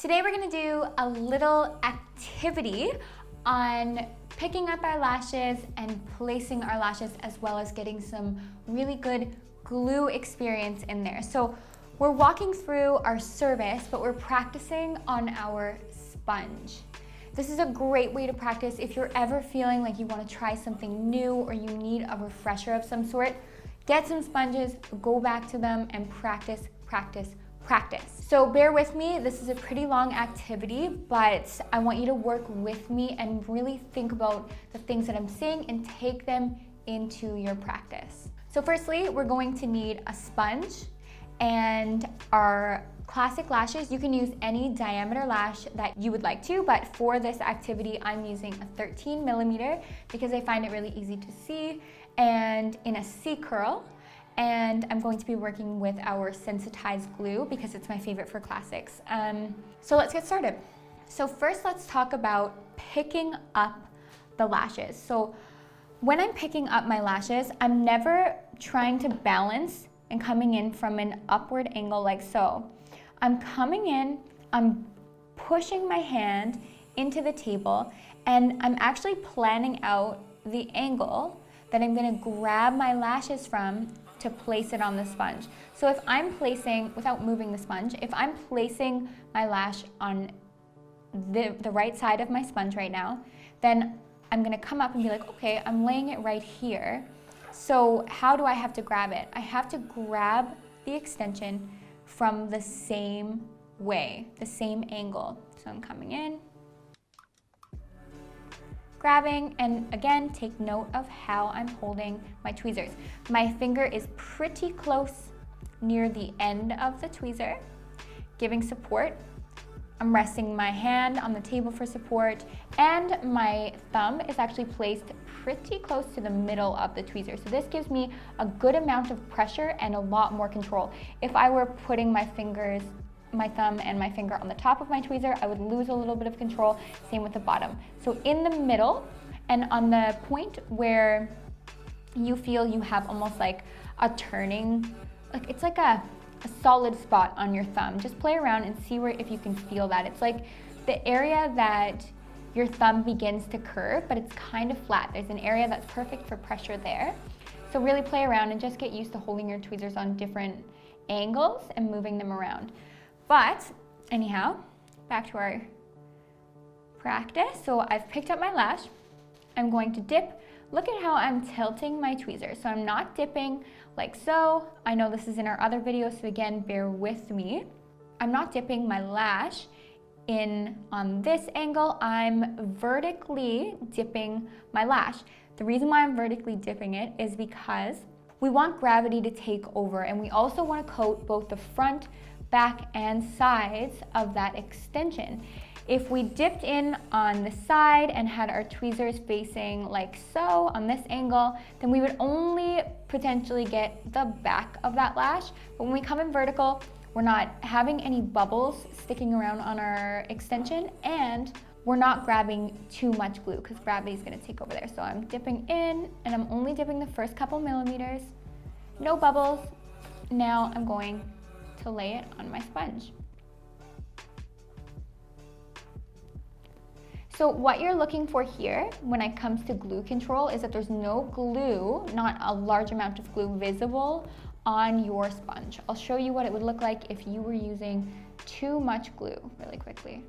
Today we're gonna do a little activity on picking up our lashes and placing our lashes, as well as getting some really good glue experience in there. So we're walking through our service, but we're practicing on our sponge. This is a great way to practice if you're ever feeling like you want to try something new or you need a refresher of some sort. Get some sponges, go back to them, and practice, practice, practice. So bear with me, this is a pretty long activity, but I want you to work with me and really think about the things that I'm saying and take them into your practice. So firstly, we're going to need a sponge and our classic lashes. You can use any diameter lash that you would like to, but for this activity, I'm using a 13 millimeter because I find it really easy to see, and in a C curl. And I'm going to be working with our sensitized glue because it's my favorite for classics. So let's get started. So first, let's talk about picking up the lashes. So when I'm picking up my lashes, I'm never trying to balance and coming in from an upward angle like so. I'm coming in, I'm pushing my hand into the table, and I'm actually planning out the angle that I'm gonna grab my lashes from to place it on the sponge. So if I'm placing, without moving the sponge, if I'm placing my lash on the right side of my sponge right now, then I'm gonna come up and be like, okay, I'm laying it right here. So how do I have to grab it? I have to grab the extension from the same way, the same angle. So I'm coming in, grabbing, and again, take note of how I'm holding my tweezers. My finger is pretty close near the end of the tweezer, giving support. I'm resting my hand on the table for support, and my thumb is actually placed pretty close to the middle of the tweezer. So this gives me a good amount of pressure and a lot more control. If I were putting my fingers, my thumb and my finger on the top of my tweezer, I would lose a little bit of control, same with the bottom. So in the middle and on the point where you feel you have almost like a turning, like it's like a solid spot on your thumb. Just play around and see where, if you can feel that. It's like the area that your thumb begins to curve, but it's kind of flat. There's an area that's perfect for pressure there. So really play around and just get used to holding your tweezers on different angles and moving them around. But anyhow, back to our practice. So I've picked up my lash. I'm going to dip. Look at how I'm tilting my tweezers. So I'm not dipping like so. I know this is in our other video, so again, bear with me. I'm not dipping my lash in on this angle. I'm vertically dipping my lash. The reason why I'm vertically dipping it is because we want gravity to take over, and we also want to coat both the front, back, and sides of that extension. If we dipped in on the side and had our tweezers facing like so on this angle, then we would only potentially get the back of that lash. But when we come in vertical, we're not having any bubbles sticking around on our extension, and we're not grabbing too much glue because gravity is going to take over there. So I'm dipping in, and I'm only dipping the first couple millimeters. No bubbles. Now I'm going to lay it on my sponge. So what you're looking for here when it comes to glue control is that there's no glue, not a large amount of glue visible on your sponge. I'll show you what it would look like if you were using too much glue really quickly.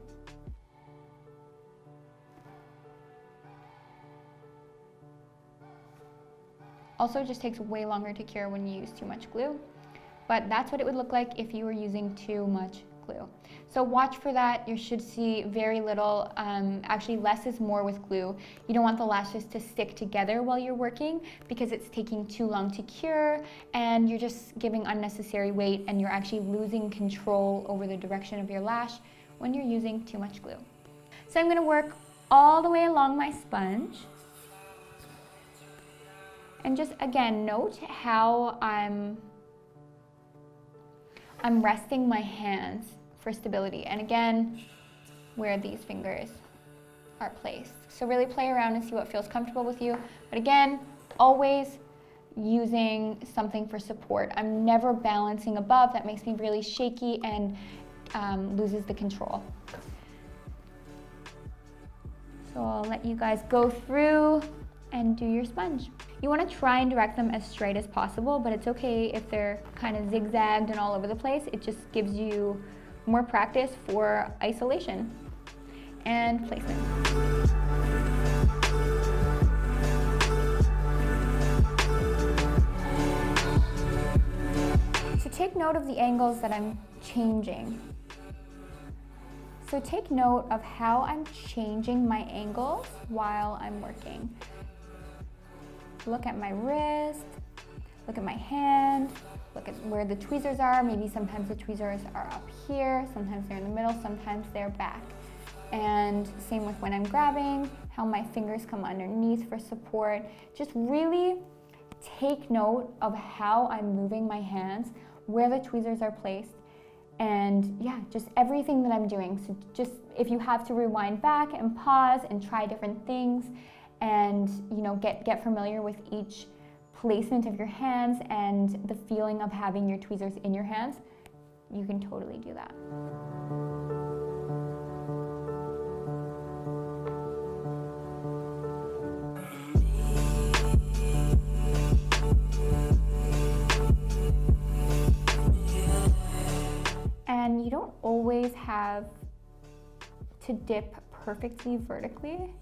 Also, it just takes way longer to cure when you use too much glue, but that's what it would look like if you were using too much glue. So watch for that. You should see very little, actually less is more with glue. You don't want the lashes to stick together while you're working because it's taking too long to cure, and you're just giving unnecessary weight, and you're actually losing control over the direction of your lash when you're using too much glue. So I'm gonna work all the way along my sponge. And just again, note how I'm resting my hands for stability, and again, where these fingers are placed. So really play around and see what feels comfortable with you. But again, always using something for support. I'm never balancing above. That makes me really shaky, and loses the control. So I'll let you guys go through and do your sponge. You want to try and direct them as straight as possible, but it's okay if they're kind of zigzagged and all over the place. It just gives you more practice for isolation and placement. So take note of the angles that I'm changing. So take note of how I'm changing my angles while I'm working. Look at my wrist, look at my hand, look at where the tweezers are. Maybe sometimes the tweezers are up here, sometimes they're in the middle, sometimes they're back. And same with when I'm grabbing, how my fingers come underneath for support. Just really take note of how I'm moving my hands, where the tweezers are placed, and yeah, just everything that I'm doing. So just if you have to rewind back and pause and try different things and get familiar with each placement of your hands and the feeling of having your tweezers in your hands, you can totally do that. And you don't always have to dip perfectly vertically.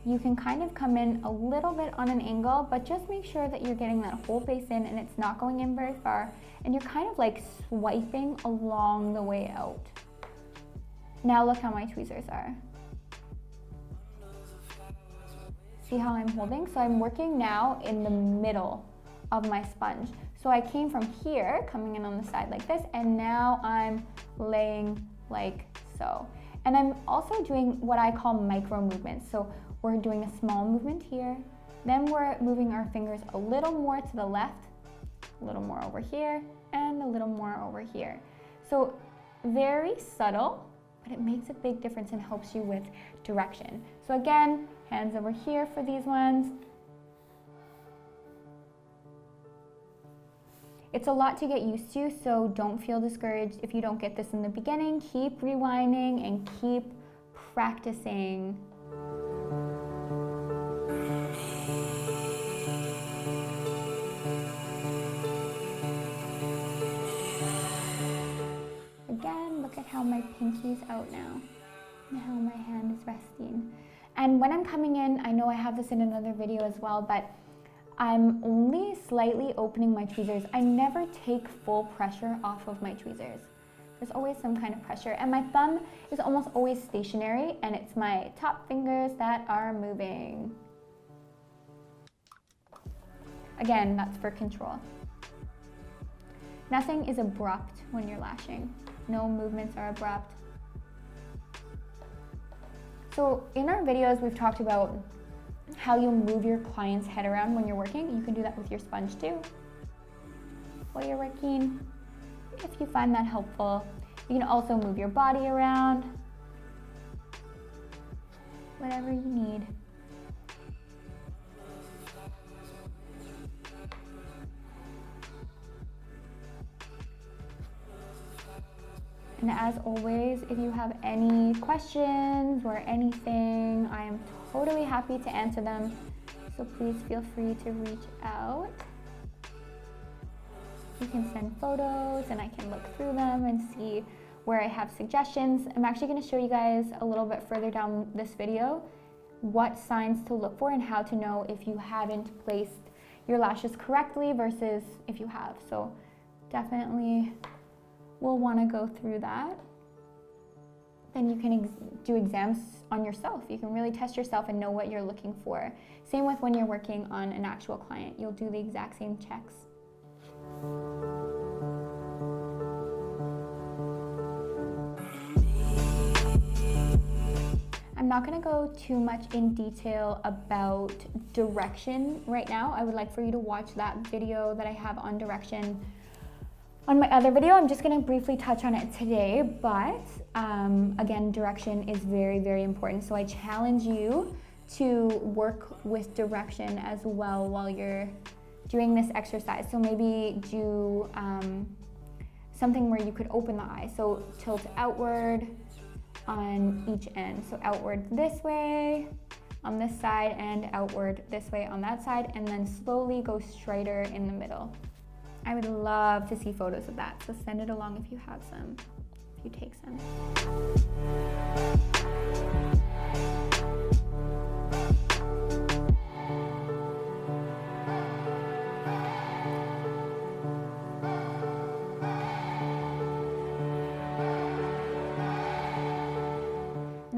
You can kind of come in a little bit on an angle, but just make sure that you're getting that whole base in and it's not going in very far, and you're kind of like swiping along the way out. Now look how my tweezers are. See how I'm holding? So I'm working now in the middle of my sponge. So I came from here, coming in on the side like this, and now I'm laying like so. And I'm also doing what I call micro movements. So we're doing a small movement here, then we're moving our fingers a little more to the left, a little more over here, and a little more over here. So very subtle, but it makes a big difference and helps you with direction. So again, hands over here for these ones. It's a lot to get used to, so don't feel discouraged if you don't get this in the beginning. Keep rewinding and keep practicing. Again, look at how my pinky's out now and how my hand is resting. And when I'm coming in, I know I have this in another video as well, but I'm only slightly opening my tweezers. I never take full pressure off of my tweezers. There's always some kind of pressure, and my thumb is almost always stationary, and it's my top fingers that are moving. Again, that's for control. Nothing is abrupt when you're lashing. No movements are abrupt. So in our videos, we've talked about how you move your client's head around when you're working. You can do that with your sponge too, while you're working, if you find that helpful. You can also move your body around, whatever you need. And as always, if you have any questions or anything, I am totally happy to answer them. So please feel free to reach out. You can send photos and I can look through them and see where I have suggestions. I'm actually going to show you guys a little bit further down this video what signs to look for and how to know if you haven't placed your lashes correctly versus if you have. So definitely we'll want to go through that. Then you can do exams on yourself. You can really test yourself and know what you're looking for. Same with when you're working on an actual client. You'll do the exact same checks. I'm not going to go too much in detail about direction right now. I would like for you to watch that video that I have on direction on my other video. I'm just going to briefly touch on it today, but again, direction is very, very important. So I challenge you to work with direction as well while you're doing this exercise. So maybe do something where you could open the eye. So tilt outward on each end. So outward this way on this side and outward this way on that side, and then slowly go straighter in the middle. I would love to see photos of that. So send it along if you have some, if you take some.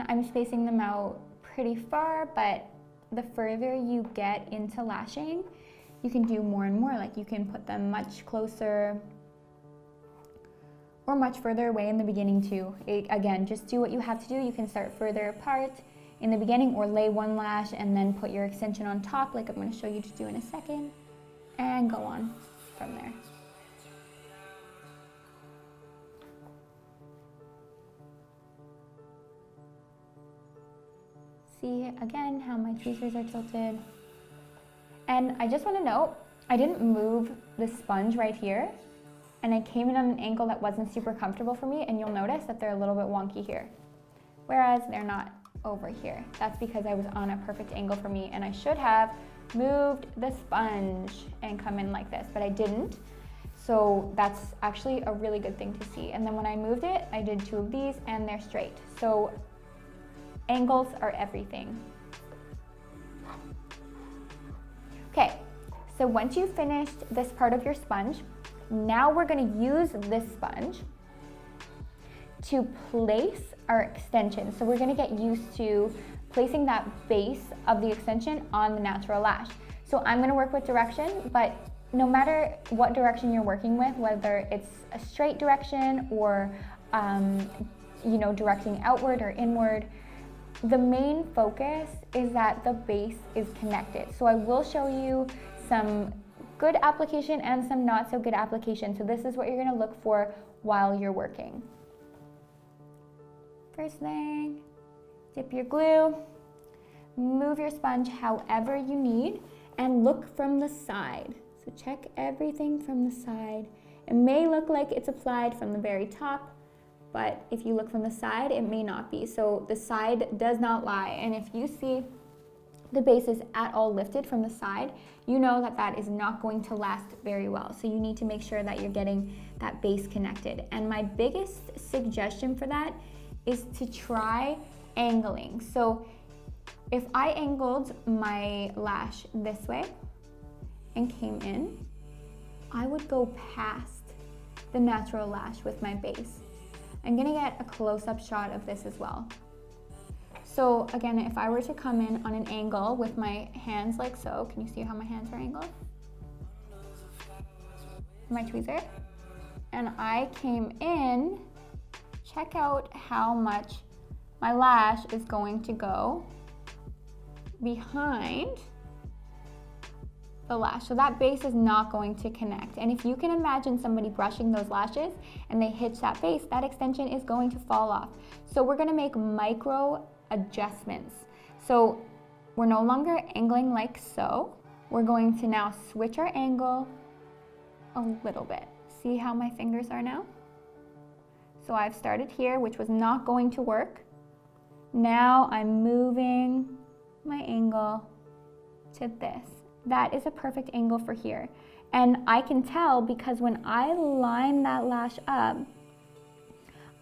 I'm spacing them out pretty far, but the further you get into lashing, you can do more and more. Like you can put them much closer or much further away in the beginning too. Again, just do what you have to do. You can start further apart in the beginning or lay one lash and then put your extension on top, like I'm going to show you to do in a second, and go on from there. See again how my tweezers are tilted. And I just want to note, I didn't move the sponge right here, and I came in on an angle that wasn't super comfortable for me, and you'll notice that they're a little bit wonky here, whereas they're not over here. That's because I was on a perfect angle for me, and I should have moved the sponge and come in like this, but I didn't. So that's actually a really good thing to see. And then when I moved it, I did 2 of these and they're straight. So angles are everything. Okay, so once you've finished this part of your sponge, now we're going to use this sponge to place our extension. So we're going to get used to placing that base of the extension on the natural lash. So I'm going to work with direction, but no matter what direction you're working with, whether it's a straight direction or directing outward or inward, the main focus is that the base is connected. So I will show you some good application and some not so good application. So this is what you're going to look for while you're working. First thing, dip your glue, move your sponge however you need, and look from the side. So check everything from the side. It may look like it's applied from the very top, but if you look from the side, it may not be. So the side does not lie. And if you see the base is at all lifted from the side, you know that that is not going to last very well. So you need to make sure that you're getting that base connected. And my biggest suggestion for that is to try angling. So if I angled my lash this way and came in, I would go past the natural lash with my base. I'm gonna get a close-up shot of this as well. So again, if I were to come in on an angle with my hands like so, can you see how my hands are angled? My tweezer. And I came in, check out how much my lash is going to go behind the lash. So that base is not going to connect. And if you can imagine somebody brushing those lashes and they hitch that base, that extension is going to fall off. So we're gonna make micro adjustments. So we're no longer angling like so. We're going to now switch our angle a little bit. See how my fingers are now? So I've started here, which was not going to work. Now I'm moving my angle to this. That is a perfect angle for here. And I can tell because when I line that lash up,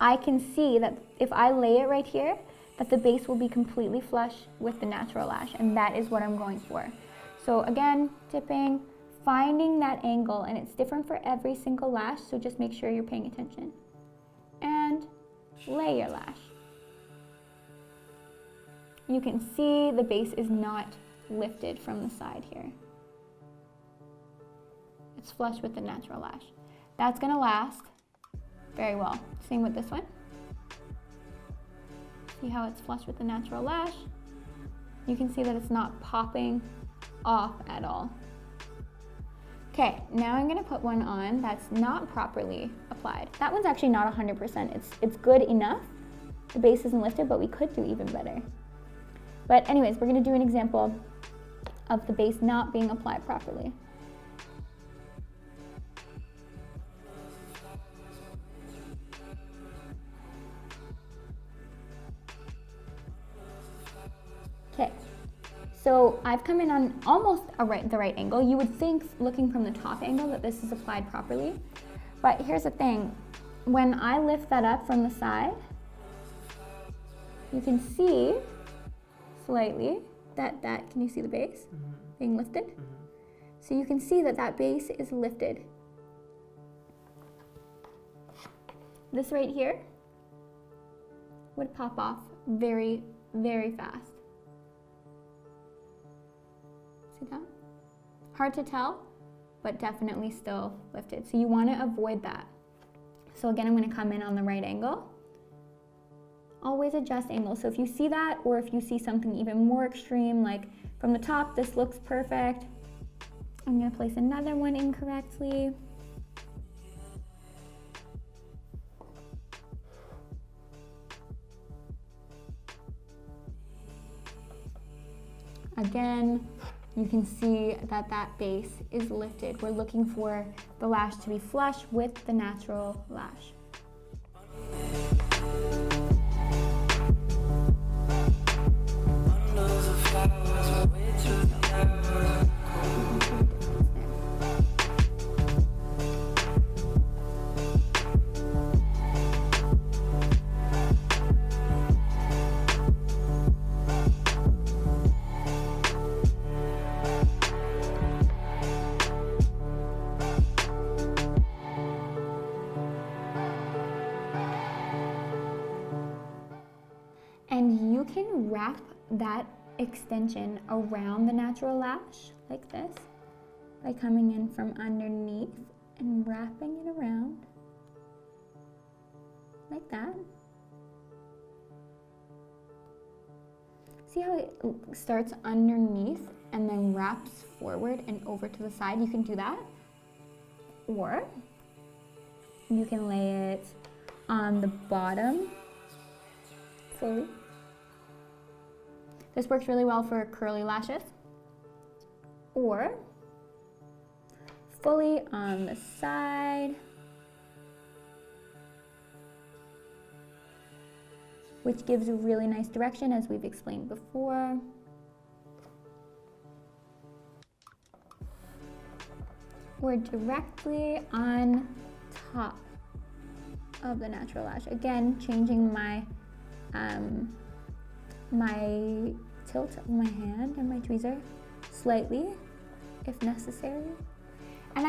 I can see that if I lay it right here, that the base will be completely flush with the natural lash, and that is what I'm going for. So again, dipping, finding that angle, and it's different for every single lash, so just make sure you're paying attention. And lay your lash. You can see the base is not lifted from the side here. It's flush with the natural lash. That's gonna last very well. Same with this one. See how it's flush with the natural lash? You can see that it's not popping off at all. Okay, now I'm gonna put one on that's not properly applied. That one's actually not 100%. It's good enough. The base isn't lifted, but we could do even better. But anyways, we're gonna do an example of the base not being applied properly. So I've come in on almost the right angle. You would think, looking from the top angle, that this is applied properly. But here's the thing. When I lift that up from the side, you can see slightly that can you see the base being lifted? So you can see that base is lifted. This right here would pop off very, very fast. See that? Hard to tell, but definitely still lifted. So you want to avoid that. So again, I'm going to come in on the right angle. Always adjust angle. So if you see that, or if you see something even more extreme, like from the top, this looks perfect. I'm going to place another one incorrectly. Again, you can see that base is lifted. We're looking for the lash to be flush with the natural lash. And you can wrap that extension around the natural lash like this by coming in from underneath and wrapping it around like that. See how it starts underneath and then wraps forward and over to the side? You can do that. Or you can lay it on the bottom fully. This works really well for curly lashes. Or fully on the side, which gives a really nice direction, as we've explained before. Or directly on top of the natural lash. Again, changing my my tilt of my hand and my tweezer slightly if necessary. And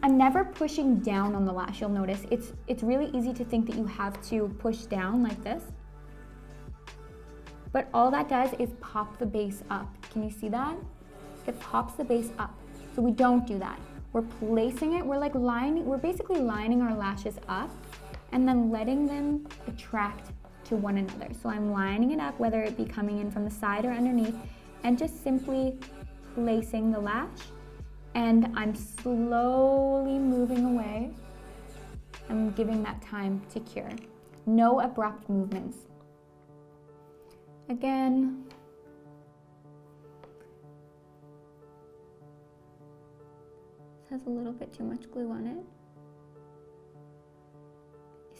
I'm never pushing down on the lash. You'll notice it's really easy to think that you have to push down like this, but all that does is pop the base up. Can you see that? It pops the base up. So we don't do that. We're placing it, we're basically lining our lashes up and then letting them attract to one another. So I'm lining it up, whether it be coming in from the side or underneath, and just simply placing the lash, and I'm slowly moving away. I'm giving that time to cure. No abrupt movements. Again, this has a little bit too much glue on it.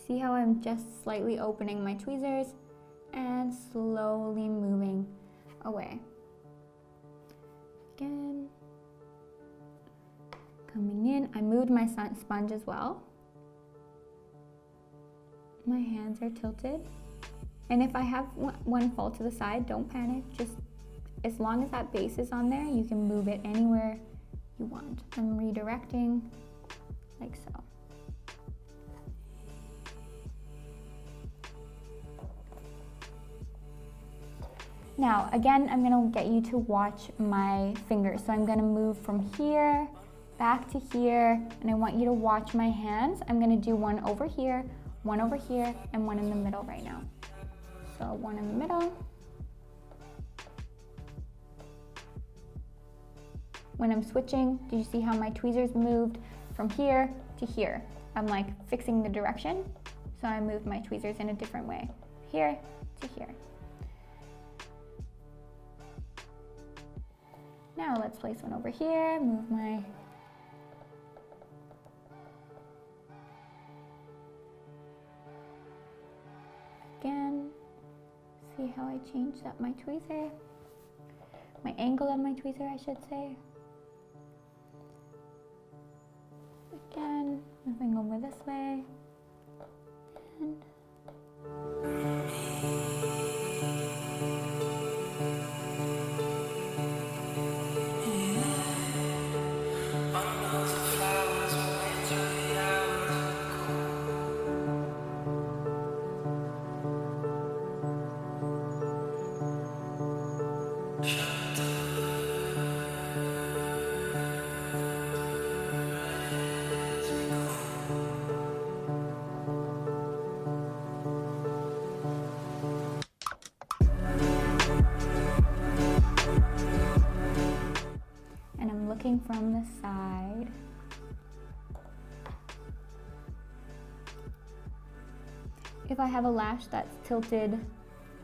See how I'm just slightly opening my tweezers and slowly moving away. Again, coming in. I moved my sponge as well. My hands are tilted. And if I have one fall to the side, don't panic. Just as long as that base is on there, you can move it anywhere you want. I'm redirecting like so. Now, again, I'm gonna get you to watch my fingers. So I'm gonna move from here, back to here, and I want you to watch my hands. I'm gonna do one over here, and one in the middle right now. So one in the middle. When I'm switching, do you see how my tweezers moved from here to here? I'm like fixing the direction, so I moved my tweezers in a different way. Here to here. Now let's place one over here, move my again, see how I changed up my tweezer. my angle of my tweezer, I should say. Again, moving over this way. And I'm looking from the side. If I have a lash that's tilted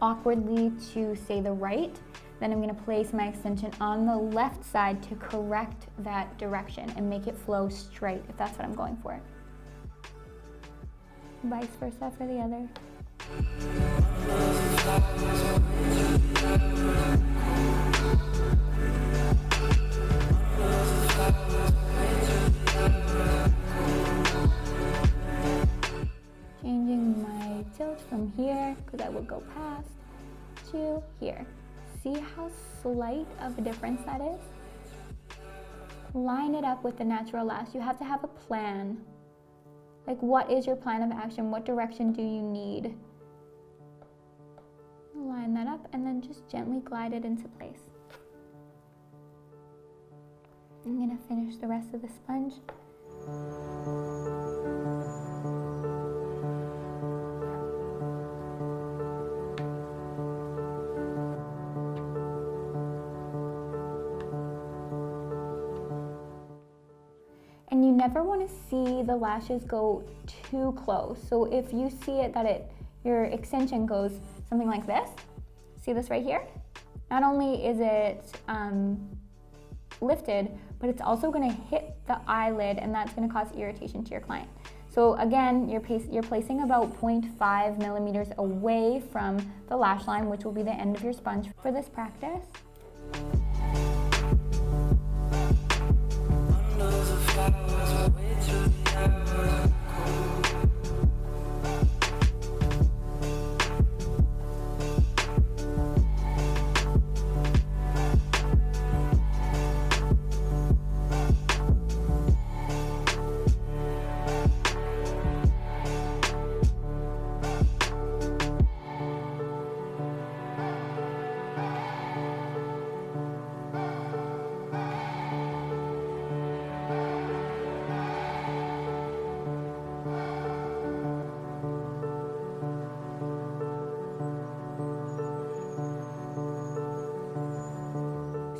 awkwardly to, say, the right, then I'm going to place my extension on the left side to correct that direction and make it flow straight, if that's what I'm going for. Vice versa for the other. Changing my tilt from here, because I will go past, to here. See how slight of a difference that is? Line it up with the natural lash. You have to have a plan. Like, what is your plan of action? What direction do you need? Line that up and then just gently glide it into place. I'm gonna finish the rest of the sponge. And you never want to see the lashes go too close. So if you see it that your extension goes something like this, see this right here? Not only is it lifted, but it's also going to hit the eyelid, and that's going to cause irritation to your client. So again, you're placing about 0.5 millimeters away from the lash line, which will be the end of your sponge for this practice.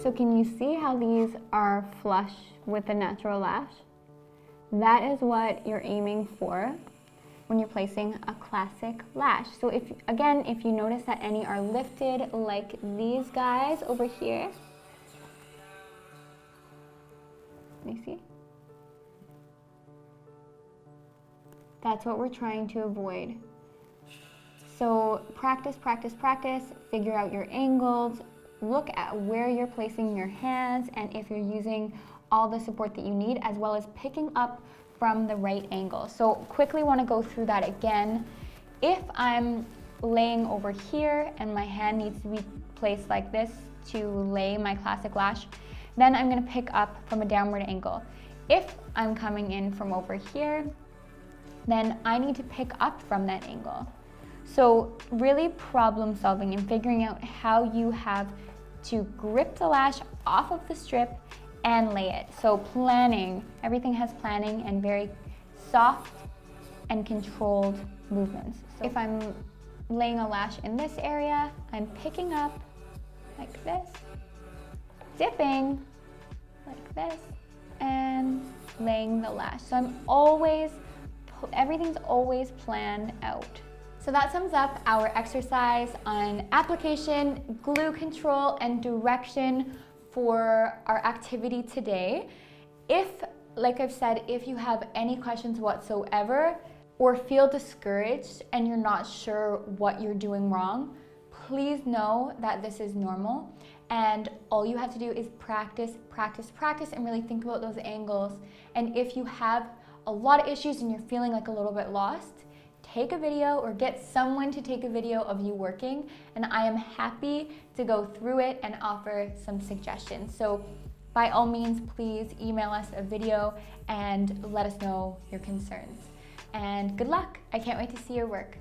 So can you see how these are flush with the natural lash? That is what you're aiming for when you're placing a classic lash. So if you notice that any are lifted like these guys over here, let me see. That's what we're trying to avoid. So practice, practice, practice, figure out your angles, look at where you're placing your hands and if you're using all the support that you need, as well as picking up from the right angle. So quickly want to go through that again. If I'm laying over here and my hand needs to be placed like this to lay my classic lash, then I'm going to pick up from a downward angle. If I'm coming in from over here, then I need to pick up from that angle. So really problem solving and figuring out how you have to grip the lash off of the strip and lay it. So planning, everything has planning and very soft and controlled movements. So if I'm laying a lash in this area, I'm picking up like this, dipping like this, and laying the lash. So everything's always planned out. So that sums up our exercise on application, glue control, and direction for our activity today. Like I've said, if you have any questions whatsoever or feel discouraged and you're not sure what you're doing wrong, please know that this is normal And all you have to do is practice, practice, practice, and really think about those angles. And if you have a lot of issues and you're feeling like a little bit lost, take a video or get someone to take a video of you working, and I am happy to go through it and offer some suggestions. So by all means, please email us a video and let us know your concerns. And good luck. I can't wait to see your work.